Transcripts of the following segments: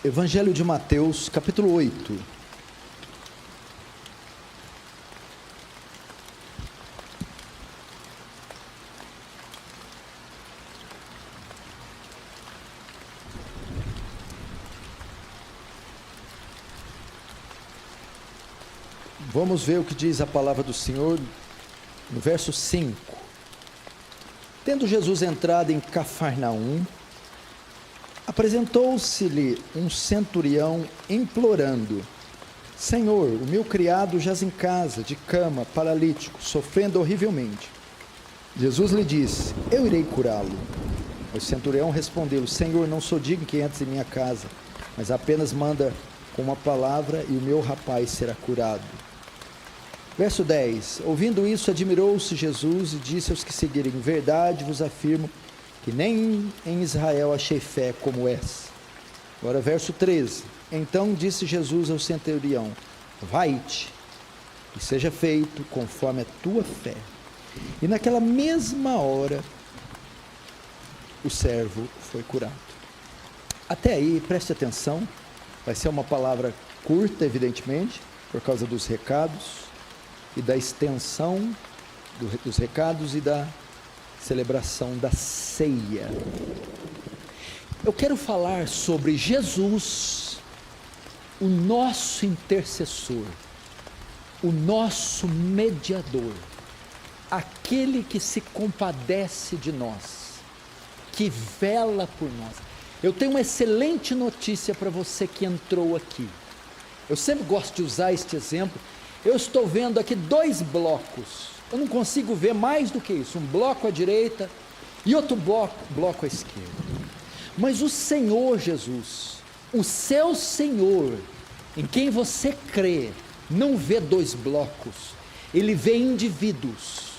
Evangelho de Mateus, capítulo 8. Vamos ver o que diz a palavra do Senhor no verso 5. Tendo Jesus entrado em Cafarnaum, apresentou-se-lhe um centurião implorando: Senhor, o meu criado jaz em casa, de cama, paralítico, sofrendo horrivelmente. Jesus lhe disse: eu irei curá-lo. O centurião respondeu: Senhor, não sou digno que entres em minha casa, mas apenas manda com uma palavra e o meu rapaz será curado. Verso 10. Ouvindo isso, admirou-se Jesus e disse aos que seguirem: em verdade vos afirmo que nem em Israel achei fé como essa. Agora verso 13. Então disse Jesus ao centurião: vai-te, e seja feito conforme a tua fé. E naquela mesma hora o servo foi curado. Até aí, preste atenção, vai ser uma palavra curta, evidentemente, por causa dos recados e da extensão dos recados e da celebração da ceia. Eu quero falar sobre Jesus, o nosso intercessor, o nosso mediador, aquele que se compadece de nós, que vela por nós. Eu tenho uma excelente notícia para você que entrou aqui. Eu sempre gosto de usar este exemplo. Eu estou vendo aqui 2 blocos. Eu não consigo ver mais do que isso. Um bloco à direita e outro bloco à esquerda. Mas o Senhor Jesus, o seu Senhor, em quem você crê, não vê 2 blocos. Ele vê indivíduos.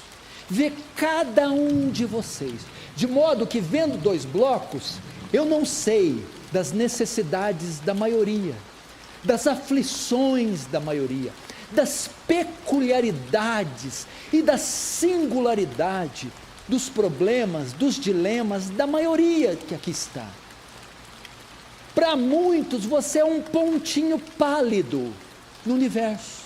Vê cada um de vocês. De modo que, vendo 2 blocos, eu não sei das necessidades da maioria, das aflições da maioria, das peculiaridades e da singularidade dos problemas, dos dilemas da maioria que aqui está. Para muitos você é um pontinho pálido no universo.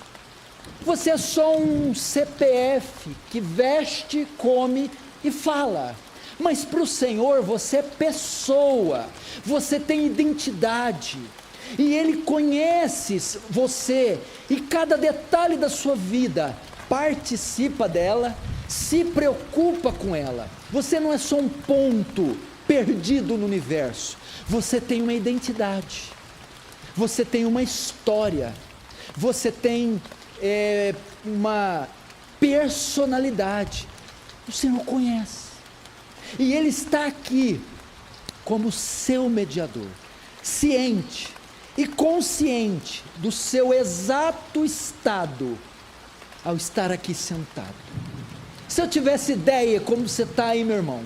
Você é só um CPF que veste, come e fala. Mas para o Senhor você é pessoa, você tem identidade. E Ele conhece você e cada detalhe da sua vida, participa dela, se preocupa com ela. Você não é só um ponto perdido no universo, você tem uma identidade, você tem uma história, você tem uma personalidade. O Senhor conhece, e Ele está aqui como seu mediador, ciente e consciente do seu exato estado ao estar aqui sentado. Se eu tivesse ideia como você está aí, meu irmão,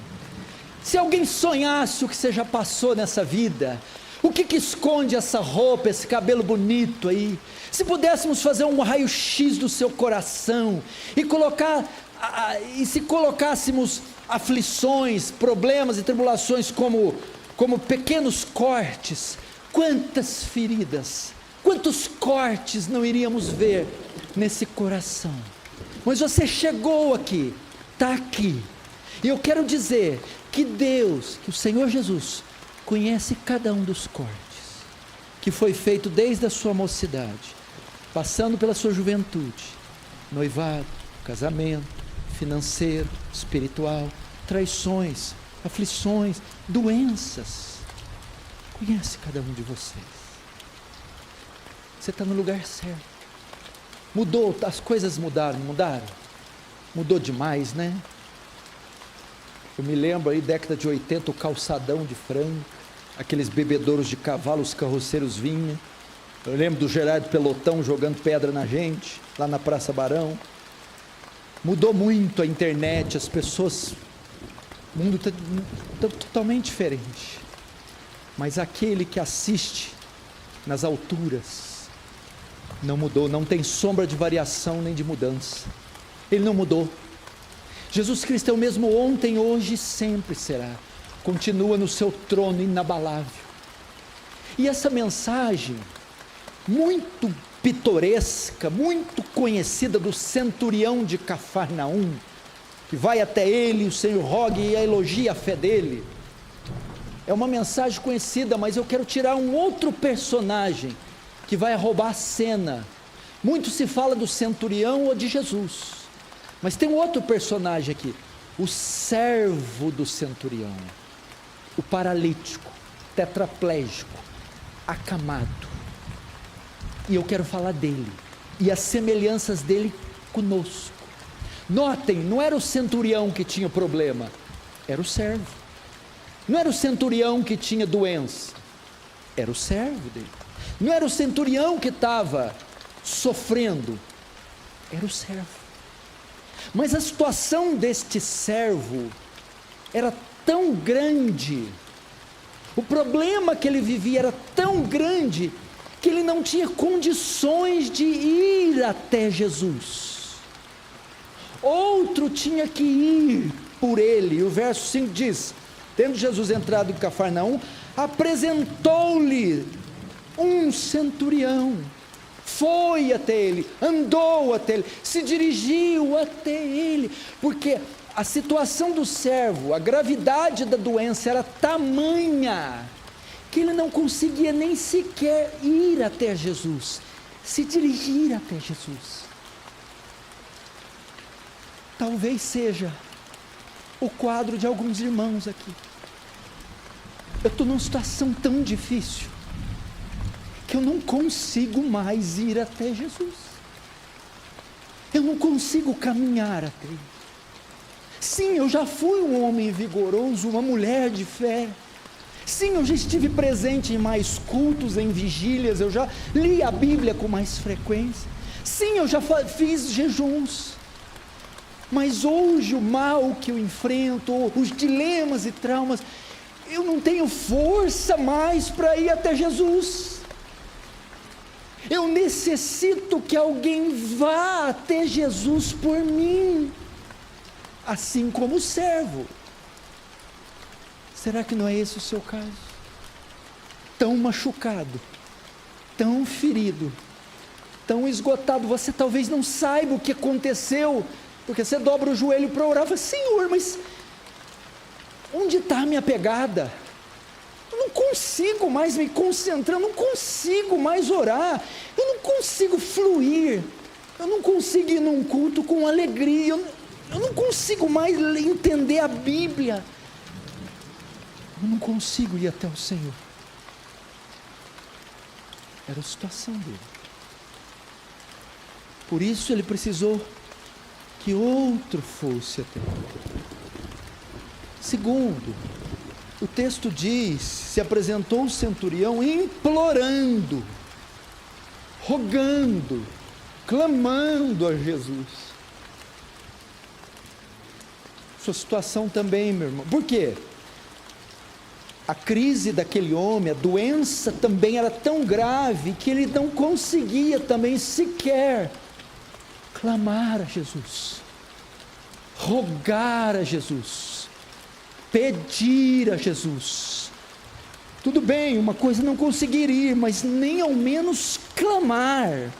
se alguém sonhasse o que você já passou nessa vida, o que esconde essa roupa, esse cabelo bonito aí, se pudéssemos fazer um raio-x do seu coração e se colocássemos aflições, problemas e tribulações como pequenos cortes, quantas feridas, quantos cortes não iríamos ver nesse coração? Mas você chegou aqui, está aqui, e eu quero dizer que Deus, que o Senhor Jesus, conhece cada um dos cortes, que foi feito desde a sua mocidade, passando pela sua juventude, noivado, casamento, financeiro, espiritual, traições, aflições, doenças. Conhece cada um de vocês. Você está no lugar certo. Mudou, as coisas mudaram? Mudou demais, né? Eu me lembro aí, década de 80, o calçadão de Franca, aqueles bebedouros de cavalo, os carroceiros vinham. Eu lembro do Gerardo Pelotão jogando pedra na gente, lá na Praça Barão. Mudou muito a internet, as pessoas, o mundo está totalmente diferente. Mas aquele que assiste nas alturas não mudou, não tem sombra de variação nem de mudança. Ele não mudou. Jesus Cristo é o mesmo ontem, hoje e sempre será. Continua no seu trono inabalável. E essa mensagem, muito pitoresca, muito conhecida do centurião de Cafarnaum, que vai até ele, o Senhor roga e elogia a fé dele, é uma mensagem conhecida, mas eu quero tirar um outro personagem, que vai roubar a cena. Muito se fala do centurião ou de Jesus, mas tem um outro personagem aqui, o servo do centurião, o paralítico, tetraplégico, acamado, e eu quero falar dele, e as semelhanças dele conosco. Notem, não era o centurião que tinha problema, era o servo. Não era o centurião que tinha doença, era o servo dele. Não era o centurião que estava sofrendo, era o servo. Mas a situação deste servo era tão grande, o problema que ele vivia era tão grande, que ele não tinha condições de ir até Jesus. Outro tinha que ir por ele. E o verso 5 diz: tendo Jesus entrado em Cafarnaum, apresentou-lhe um centurião, foi até ele, andou até ele, se dirigiu até ele, porque a situação do servo, a gravidade da doença era tamanha, que ele não conseguia nem sequer ir até Jesus, se dirigir até Jesus. Talvez seja o quadro de alguns irmãos aqui. Eu estou numa situação tão difícil, que eu não consigo mais ir até Jesus, eu não consigo caminhar até Ele. Sim, eu já fui um homem vigoroso, uma mulher de fé. Sim, eu já estive presente em mais cultos, em vigílias, eu já li a Bíblia com mais frequência. Sim, eu já fiz jejuns. Mas hoje o mal que eu enfrento, os dilemas e traumas, eu não tenho força mais para ir até Jesus. Eu necessito que alguém vá até Jesus por mim, assim como o servo. Será que não é esse o seu caso? Tão machucado, tão ferido, tão esgotado, você talvez não saiba o que aconteceu, porque você dobra o joelho para orar e fala: Senhor, mas onde está a minha pegada? Eu não consigo mais me concentrar, eu não consigo mais orar, eu não consigo fluir, eu não consigo ir num culto com alegria, eu não consigo mais entender a Bíblia, eu não consigo ir até o Senhor. Era a situação dele. Por isso ele precisou que outro fosse até ele. Segundo, o texto diz: se apresentou o centurião implorando, rogando, clamando a Jesus. Sua situação também, meu irmão. Por quê? A crise daquele homem, a doença também era tão grave, que ele não conseguia também sequer clamar a Jesus, rogar a Jesus, pedir a Jesus. Tudo bem, uma coisa não conseguir ir, mas nem ao menos clamar.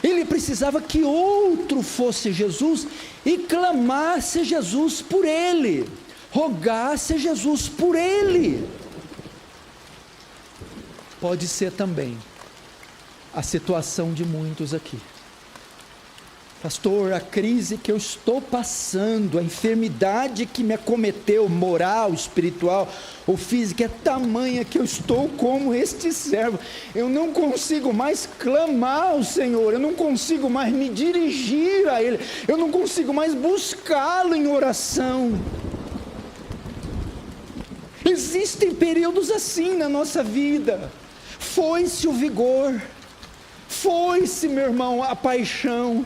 Ele precisava que outro fosse Jesus e clamasse a Jesus por ele, rogasse a Jesus por ele. Pode ser também a situação de muitos aqui. Pastor, a crise que eu estou passando, a enfermidade que me acometeu, moral, espiritual ou física, é tamanha que eu estou como este servo. Eu não consigo mais clamar ao Senhor, eu não consigo mais me dirigir a Ele, eu não consigo mais buscá-lo em oração. Existem períodos assim na nossa vida. Foi-se o vigor, foi-se, meu irmão, a paixão,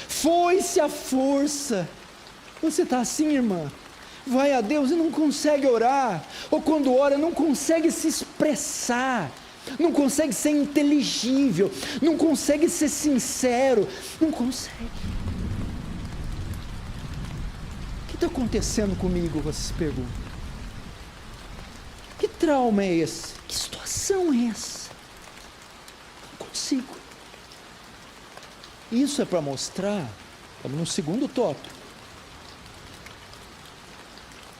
foi-se a força. Você está assim, irmã? Vai a Deus e não consegue orar, ou quando ora não consegue se expressar, não consegue ser inteligível, não consegue ser sincero, não consegue. O que está acontecendo comigo? Você se pergunta. Que trauma é esse? Que situação é essa? consigo. Isso é para mostrar, estamos no segundo tópico,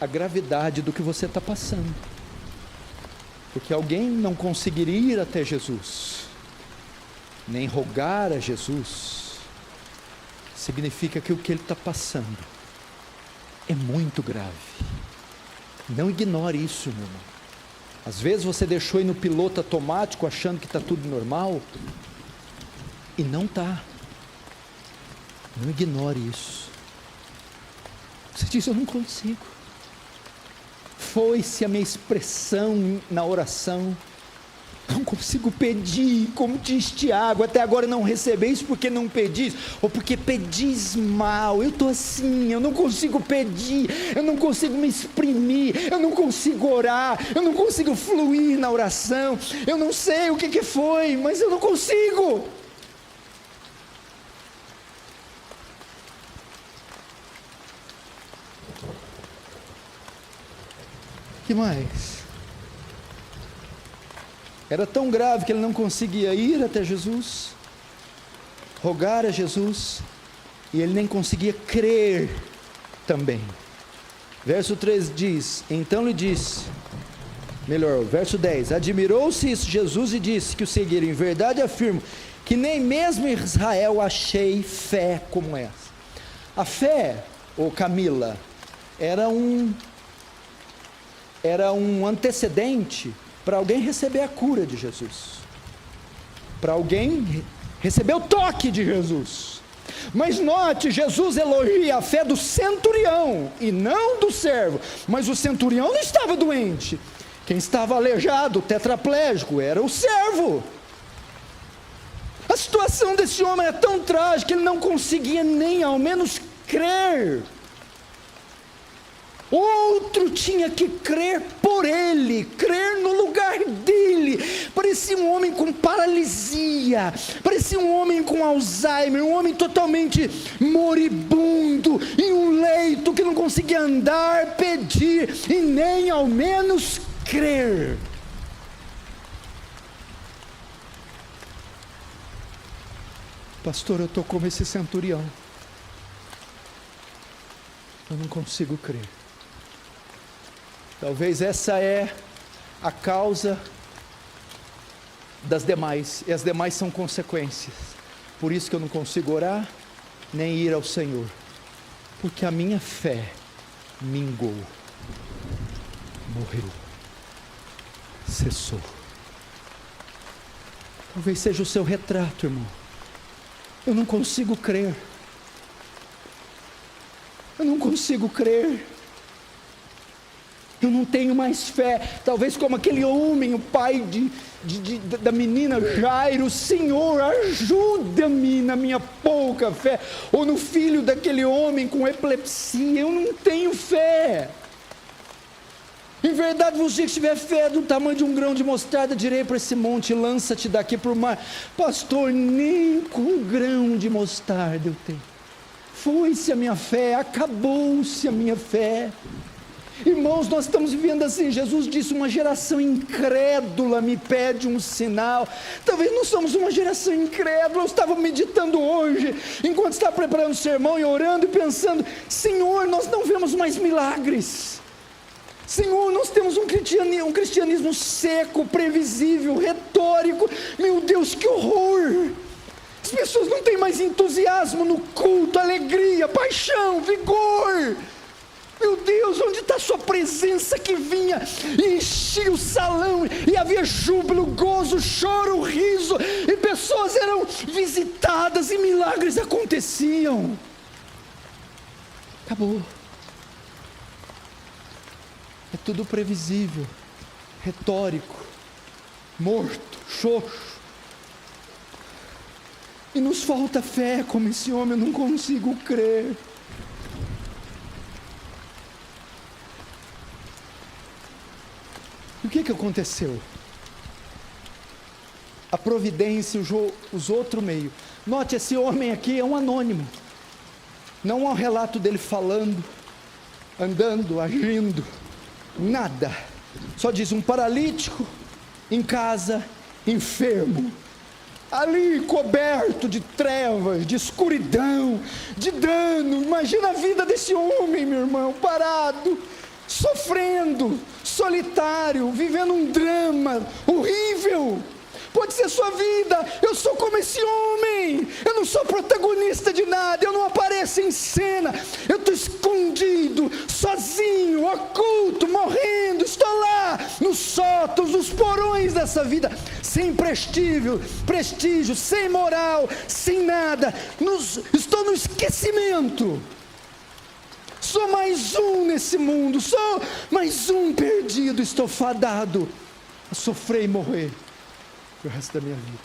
a gravidade do que você está passando. Porque alguém não conseguiria ir até Jesus, nem rogar a Jesus, significa que o que ele está passando é muito grave. Não ignore isso, meu irmão. Às vezes você deixou ir no piloto automático achando que está tudo normal, e não está. Não ignore isso. Você diz, eu não consigo. Foi-se a minha expressão na oração. Não consigo pedir, como diz Tiago, até agora não recebeis porque não pedis, ou porque pedis mal. Eu estou assim, eu não consigo pedir, eu não consigo me exprimir, eu não consigo orar, eu não consigo fluir na oração, eu não sei o que foi, mas eu não consigo. Que mais? Era tão grave que ele não conseguia ir até Jesus, rogar a Jesus, e ele nem conseguia crer também. Verso 3 diz, então lhe disse, verso 10, admirou-se Jesus e disse que o seguiram, em verdade afirmo, que nem mesmo em Israel achei fé como essa. A fé, ô Camila, era um antecedente para alguém receber a cura de Jesus, para alguém receber o toque de Jesus. Mas note, Jesus elogia a fé do centurião e não do servo. Mas o centurião não estava doente, quem estava aleijado, tetraplégico, era o servo. A situação desse homem é tão trágica que ele não conseguia nem ao menos crer. Outro tinha que crer por ele, crer no lugar dele. Parecia um homem com paralisia, parecia um homem com Alzheimer, um homem totalmente moribundo, em um leito que não conseguia andar, pedir e nem ao menos crer. Pastor, eu estou como esse centurião, eu não consigo crer. Talvez essa é a causa das demais, e as demais são consequências. Por isso que eu não consigo orar, nem ir ao Senhor, porque a minha fé mingou, morreu, cessou. Talvez seja o seu retrato, irmão. Eu não consigo crer, eu não consigo crer. Eu não tenho mais fé, talvez como aquele homem, o pai da menina Jairo, Senhor, ajuda-me na minha pouca fé, ou no filho daquele homem com epilepsia, eu não tenho fé. Em verdade vos digo, se tiver fé do tamanho de um grão de mostarda, direi para esse monte, lança-te daqui para o mar. Pastor, nem com um grão de mostarda eu tenho. Foi-se a minha fé, acabou-se a minha fé. Irmãos, nós estamos vivendo assim. Jesus disse, uma geração incrédula me pede um sinal. Talvez não somos uma geração incrédula. Eu estava meditando hoje, enquanto estava preparando o sermão e orando e pensando, Senhor, nós não vemos mais milagres. Senhor, nós temos um cristianismo seco, previsível, retórico. Meu Deus, que horror! As pessoas não têm mais entusiasmo no culto, alegria, paixão, vigor. Meu Deus, onde está a sua presença que vinha e enchia o salão, e havia júbilo, gozo, choro, riso, e pessoas eram visitadas e milagres aconteciam? Acabou. É tudo previsível, retórico, morto, xoxo. E nos falta fé como esse homem, eu não consigo crer. O que aconteceu? A providência usou outro meio. Note, esse homem aqui é um anônimo. Não há um relato dele falando, andando, agindo, nada. Só diz um paralítico em casa, enfermo. ali coberto de trevas, de escuridão, de dano. Imagina a vida desse homem, meu irmão, parado, sofrendo, solitário, vivendo um drama horrível. Pode ser sua vida. Eu sou como esse homem. Eu não sou protagonista de nada. Eu não apareço em cena. Eu estou escondido, sozinho, oculto, morrendo. Estou lá nos sótãos, nos porões dessa vida, sem prestígio, sem moral, sem nada. Estou no esquecimento. Sou mais um nesse mundo. Sou mais um perdido. Estou fadado a sofrer e morrer o resto da minha vida.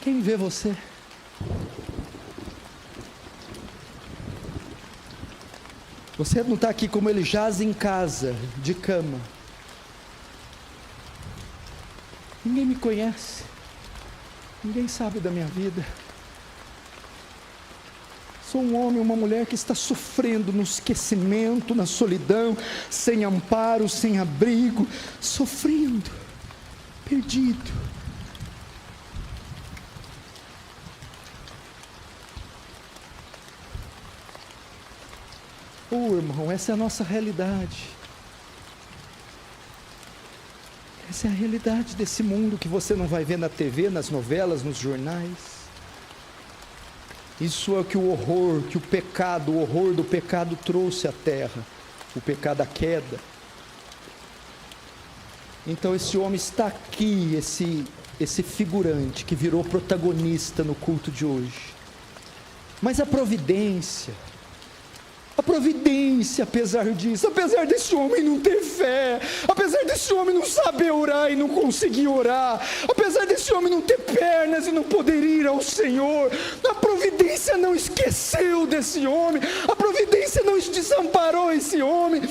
Quem vê você? Você não está aqui como ele jaz em casa, de cama. Ninguém me conhece. Ninguém sabe da minha vida. Sou um homem, uma mulher que está sofrendo no esquecimento, na solidão, sem amparo, sem abrigo, sofrendo, perdido. Oh, irmão, essa é a nossa realidade. Essa é a realidade desse mundo que você não vai ver na TV, nas novelas, nos jornais. Isso é que o horror do pecado trouxe à terra, o pecado, a queda. Então esse homem está aqui, esse figurante que virou protagonista no culto de hoje. Mas a providência, apesar disso, apesar desse homem não ter fé, apesar desse homem não saber orar e não conseguir orar, apesar desse homem não ter pernas e não poder ir ao Senhor, a providência não esqueceu desse homem, a providência não desamparou esse homem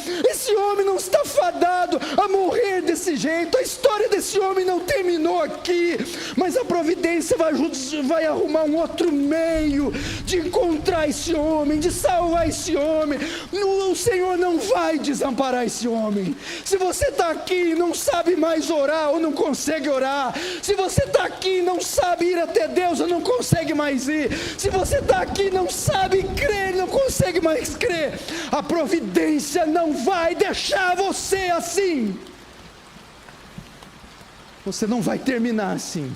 não está fadado a morrer desse jeito, a história desse homem não terminou aqui, mas a providência vai arrumar um outro meio de encontrar esse homem, de salvar esse homem. O Senhor não vai desamparar esse homem. Se você está aqui e não sabe mais orar ou não consegue orar, se você está aqui e não sabe ir até Deus ou não consegue mais ir, se você está aqui e não sabe crer, não consegue mais crer, a providência não vai deixar você assim. Você não vai terminar assim.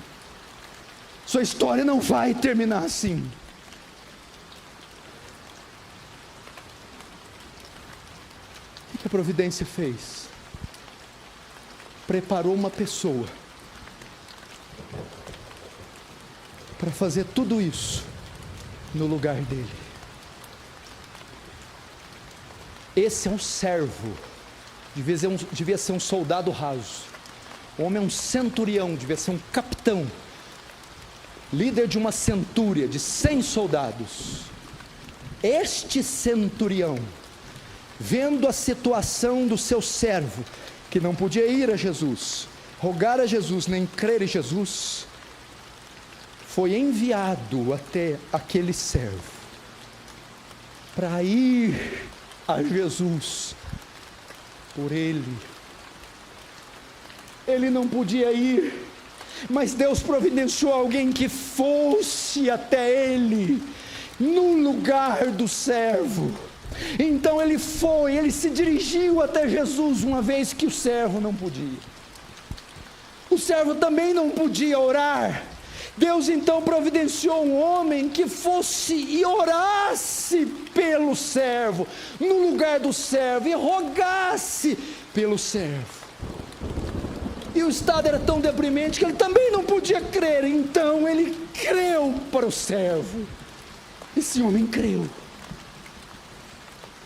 Sua história não vai terminar assim. O que a providência fez? Preparou uma pessoa para fazer tudo isso no lugar dele. Esse é um servo, devia ser um soldado raso. O homem é um centurião, devia ser um capitão, líder de uma centúria de 100 soldados. Este centurião, vendo a situação do seu servo, que não podia ir a Jesus, rogar a Jesus, nem crer em Jesus, foi enviado até aquele servo, para ir a Jesus por ele. Ele não podia ir, mas Deus providenciou alguém que fosse até ele, no lugar do servo. Então ele se dirigiu até Jesus, uma vez que o servo não podia. O servo também não podia orar. Deus então providenciou um homem que fosse e orasse pelo servo, no lugar do servo, e rogasse pelo servo. E o estado era tão deprimente que ele também não podia crer, então ele creu para o servo. Esse homem creu.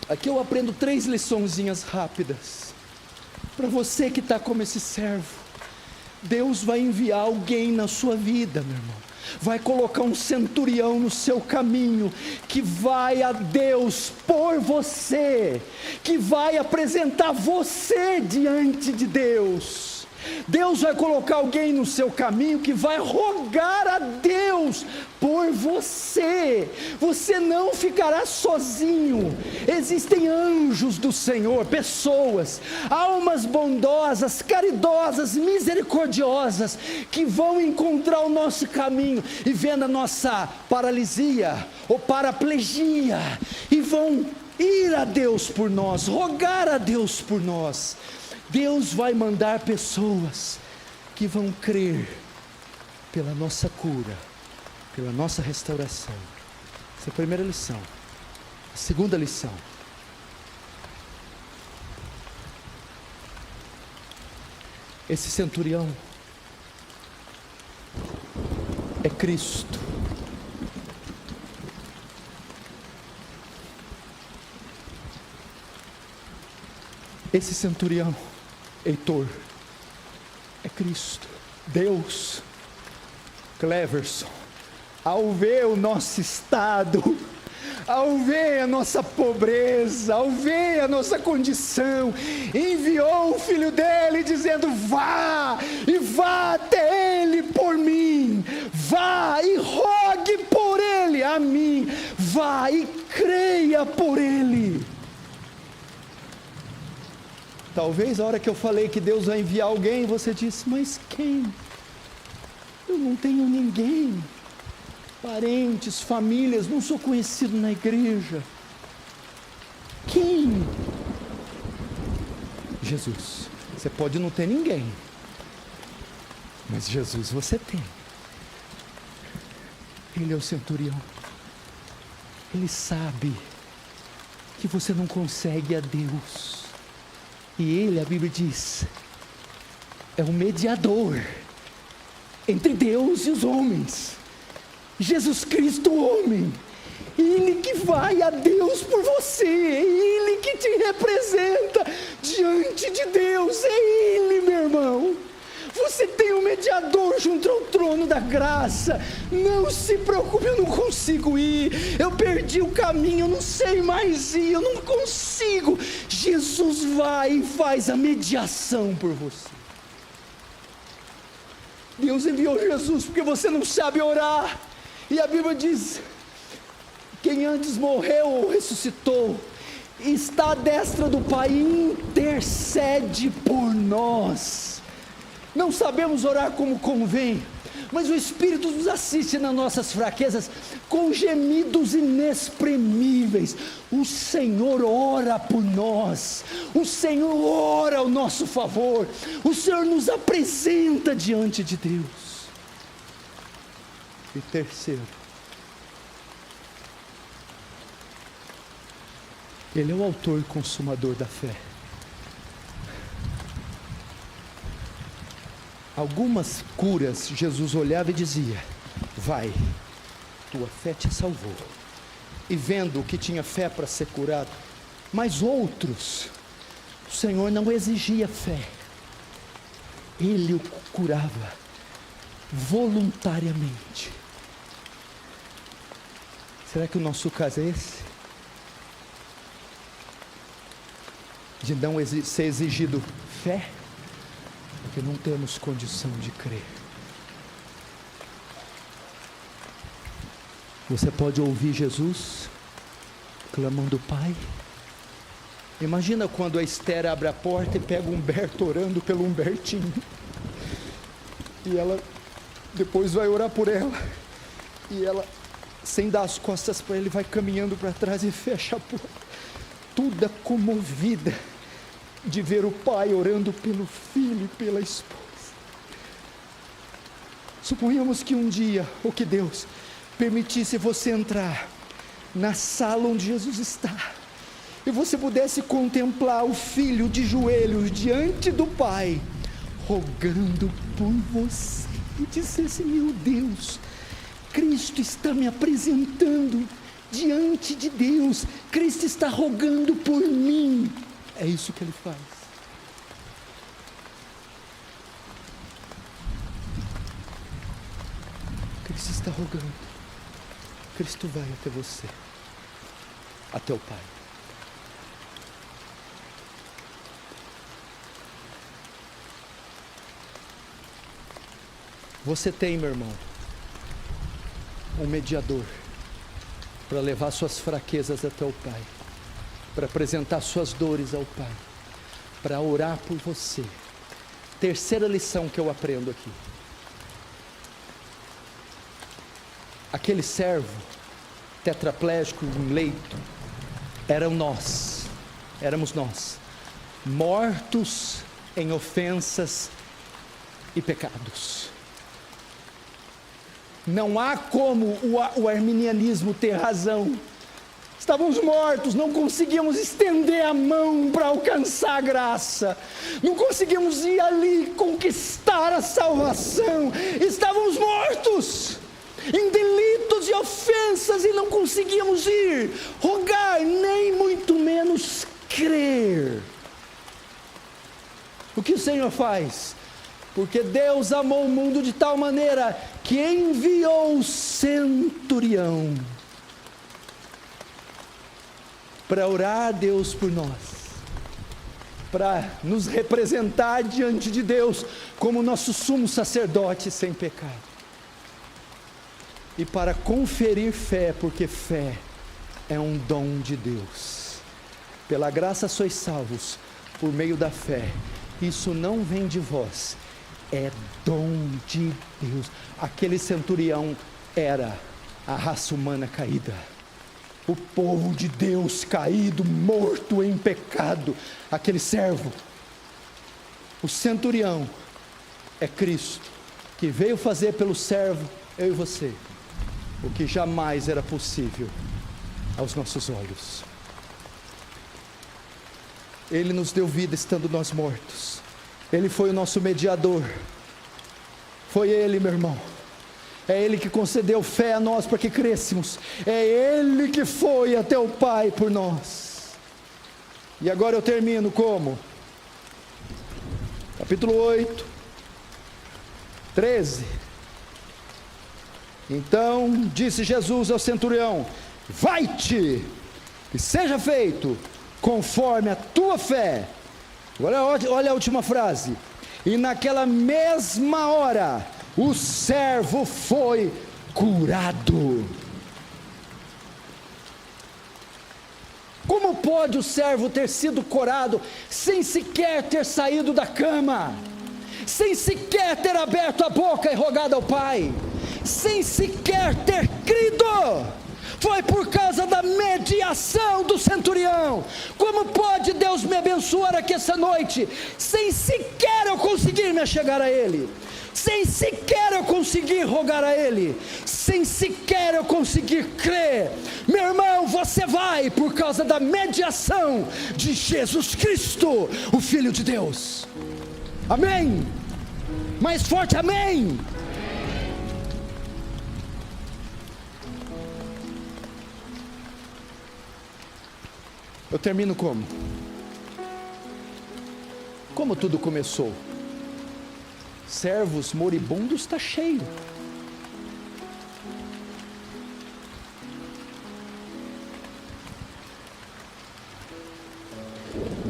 Aqui eu aprendo 3 liçõezinhas rápidas, para você que está como esse servo. Deus vai enviar alguém na sua vida, meu irmão, vai colocar um centurião no seu caminho, que vai a Deus por você, que vai apresentar você diante de Deus. Deus vai colocar alguém no seu caminho que vai rogar a Deus por você. Você não ficará sozinho. Existem anjos do Senhor, pessoas, almas bondosas, caridosas, misericordiosas, que vão encontrar o nosso caminho e vendo a nossa paralisia ou paraplegia, e vão ir a Deus por nós, rogar a Deus por nós. Deus vai mandar pessoas que vão crer pela nossa cura, pela nossa restauração. Essa é a primeira lição. A segunda lição: esse centurião é Cristo. Esse centurião, Heitor, é Cristo. Deus, Cleverson, ao ver o nosso estado, ao ver a nossa pobreza, ao ver a nossa condição, enviou o Filho dele dizendo: vá, e vá até ele por mim, vá e rogue por ele a mim, vá e creia por ele. Talvez a hora que eu falei que Deus vai enviar alguém, você disse: mas quem? Eu não tenho ninguém, parentes, famílias, não sou conhecido na igreja. Quem? Jesus. Você pode não ter ninguém, mas Jesus você tem. Ele é o centurião. Ele sabe que você não consegue a Deus. E ele, a Bíblia diz, é um mediador entre Deus e os homens. Jesus Cristo, homem, ele que vai a Deus por você, é ele que te representa diante de Deus, é ele, meu irmão. Você tem um mediador junto ao trono da graça. Não se preocupe, eu não consigo ir, eu perdi o caminho, eu não sei mais ir, eu não consigo. Jesus vai e faz a mediação por você. Deus enviou Jesus porque você não sabe orar. E a Bíblia diz: quem antes morreu ou ressuscitou, está à destra do Pai e intercede por nós. Não sabemos orar como convém, mas o Espírito nos assiste nas nossas fraquezas, com gemidos inexprimíveis. O Senhor ora por nós, o Senhor ora ao nosso favor, o Senhor nos apresenta diante de Deus. E terceiro, Ele é o autor e consumador da fé. Algumas curas, Jesus olhava e dizia: vai, tua fé te salvou. E vendo que tinha fé para ser curado. Mas outros, o Senhor não exigia fé, Ele o curava voluntariamente. Será que o nosso caso é esse? De não ser exigido fé? Porque não temos condição de crer. Você pode ouvir Jesus clamando: Pai. Imagina quando a Esther abre a porta e pega o Humberto orando pelo Humbertinho. E ela depois vai orar por ela. E ela, sem dar as costas para ele, vai caminhando para trás e fecha a porta. Toda comovida de ver o pai orando pelo filho e pela esposa. Suponhamos que um dia, ou que Deus permitisse você entrar na sala onde Jesus está, e você pudesse contemplar o filho de joelhos diante do pai, rogando por você, e dissesse: meu Deus, Cristo está me apresentando diante de Deus, Cristo está rogando por mim. É isso que Ele faz. Cristo está rogando. Cristo vai até você, até o Pai. Você tem, meu irmão, um mediador para levar suas fraquezas até o Pai, para apresentar suas dores ao Pai, para orar por você. Terceira lição que eu aprendo aqui: aquele servo tetraplégico em leito éramos nós, mortos em ofensas e pecados. Não há como o arminianismo ter razão. Estávamos mortos, não conseguíamos estender a mão para alcançar a graça, não conseguimos ir ali conquistar a salvação. Estávamos mortos em delitos e ofensas e não conseguíamos ir rogar, nem muito menos crer. O que o Senhor faz? Porque Deus amou o mundo de tal maneira que enviou o centurião para orar a Deus por nós, para nos representar diante de Deus como nosso sumo sacerdote sem pecado, e para conferir fé, porque fé é um dom de Deus. Pela graça sois salvos por meio da fé. Isso não vem de vós, é dom de Deus. Aquele centurião era a raça humana caída, o povo de Deus caído, morto em pecado. Aquele servo, o centurião, é Cristo, que veio fazer pelo servo, eu e você, o que jamais era possível aos nossos olhos. Ele nos deu vida estando nós mortos. Ele foi o nosso mediador. Foi Ele, meu irmão. É Ele que concedeu fé a nós para que crescêssemos. É Ele que foi até o Pai por nós. E agora eu termino como? Capítulo 8, 13. Então disse Jesus ao centurião: vai-te, e seja feito conforme a tua fé. Olha a última frase. E naquela mesma hora o servo foi curado. Como pode o servo ter sido curado sem sequer ter saído da cama, sem sequer ter aberto a boca e rogado ao Pai, sem sequer ter crido? Foi por causa da mediação do centurião. Como pode Deus me abençoar aqui essa noite, sem sequer eu conseguir me achegar a Ele, sem sequer eu conseguir rogar a Ele, sem sequer eu conseguir crer? Meu irmão, você vai por causa da mediação de Jesus Cristo, o Filho de Deus. Amém? Mais forte, amém? Eu termino como? Como tudo começou? Servos moribundos está cheio.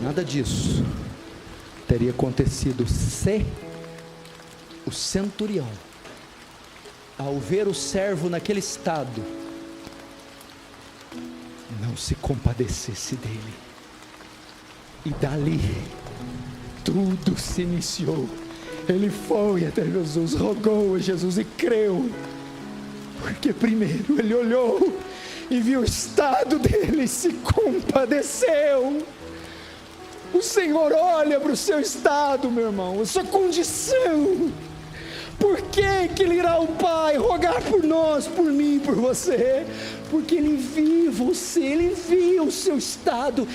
Nada disso teria acontecido se o centurião, ao ver o servo naquele estado, não se compadecesse dele. E dali tudo se iniciou. Ele foi até Jesus, rogou a Jesus e creu, porque primeiro ele olhou e viu o estado dele e se compadeceu. O Senhor olha para o seu estado, meu irmão, a sua condição. Por que que Ele irá ao Pai rogar por nós, por mim, por você? Porque Ele viu você, Ele viu o seu estado,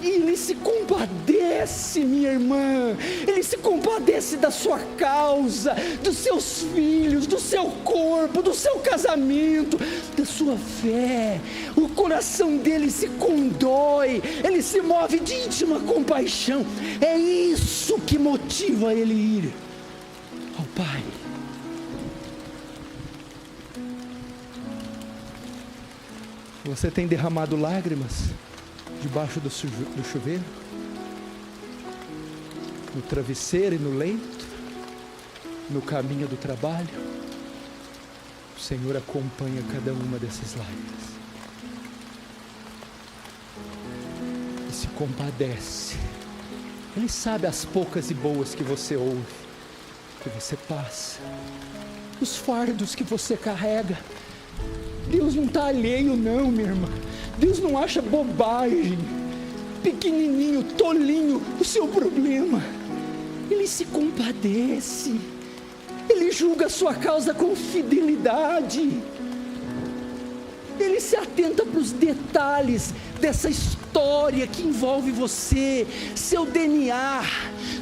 e Ele se compadece, minha irmã. Ele se compadece da sua causa, dos seus filhos, do seu corpo, do seu casamento, da sua fé. O coração dele se condói, ele se move de íntima compaixão. É isso que motiva ele ir ao Pai. Você tem derramado lágrimas debaixo do chuveiro, no travesseiro e no leito? no caminho do trabalho, o Senhor acompanha cada uma dessas lágrimas e se compadece. Ele sabe as poucas e boas que você ouve, que você passa, os fardos que você carrega. Deus não está alheio não, minha irmã. Deus não acha bobagem, pequenininho, tolinho o seu problema. Ele se compadece. Ele julga a sua causa com fidelidade. Ele se atenta para os detalhes dessa história que envolve você, seu DNA,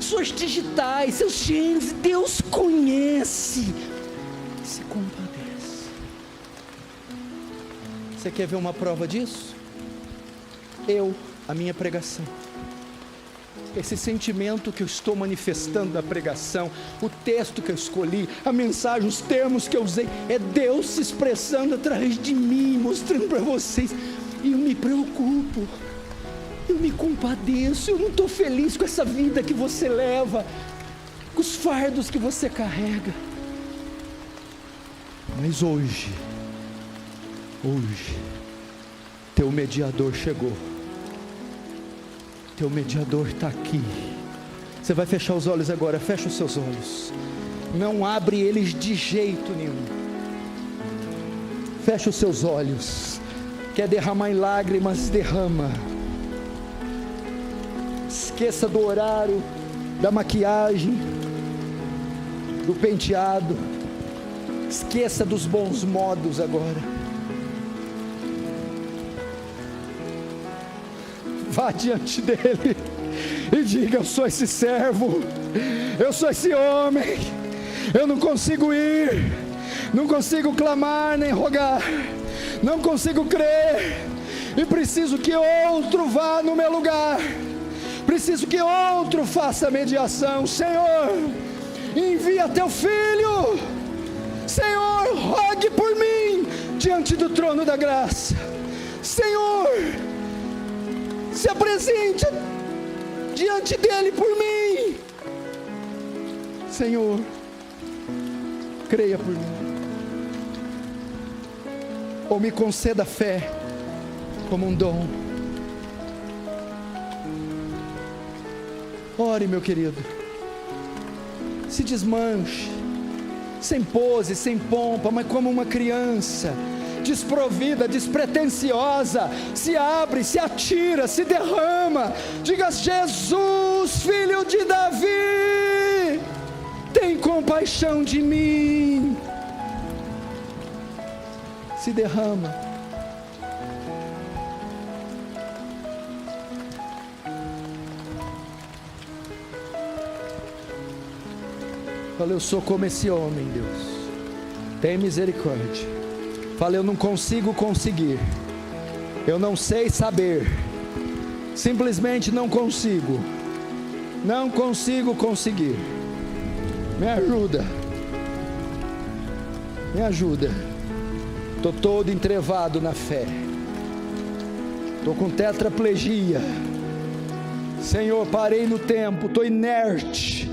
suas digitais, seus genes. Deus conhece, se compadece. Você quer ver uma prova disso? A minha pregação, esse sentimento que eu estou manifestando na pregação, o texto que eu escolhi, a mensagem, os termos que eu usei, é Deus se expressando através de mim, mostrando para vocês. E eu me preocupo, eu me compadeço. Eu não estou feliz com essa vida que você leva, com os fardos que você carrega. Mas hoje, teu mediador chegou. Teu mediador está aqui. Você vai fechar os olhos agora. Fecha os seus olhos. Não abre eles de jeito nenhum. Fecha os seus olhos. Quer derramar em lágrimas? Derrama. Esqueça do horário, da maquiagem, do penteado. Esqueça dos bons modos agora. Vá diante dele e diga: eu sou esse servo, eu sou esse homem, eu não consigo ir, não consigo clamar nem rogar, não consigo crer, e preciso que outro vá no meu lugar, preciso que outro faça mediação. Senhor, envia teu filho. Senhor, rogue por mim diante do trono da graça. Senhor, se apresente diante dele por mim. Senhor, creia por mim, ou me conceda fé como um dom. Ore, meu querido, se desmanche, sem pose, sem pompa, mas como uma criança desprovida, despretensiosa, se abre, se atira, se derrama. Diga: Jesus, filho de Davi, tem compaixão de mim. Se derrama. Fala: eu sou como esse homem, Deus, tem misericórdia. Fala: eu não consigo conseguir, eu não sei saber, simplesmente não consigo conseguir. Me ajuda, estou todo entrevado na fé, estou com tetraplegia. Senhor, parei no tempo, estou inerte,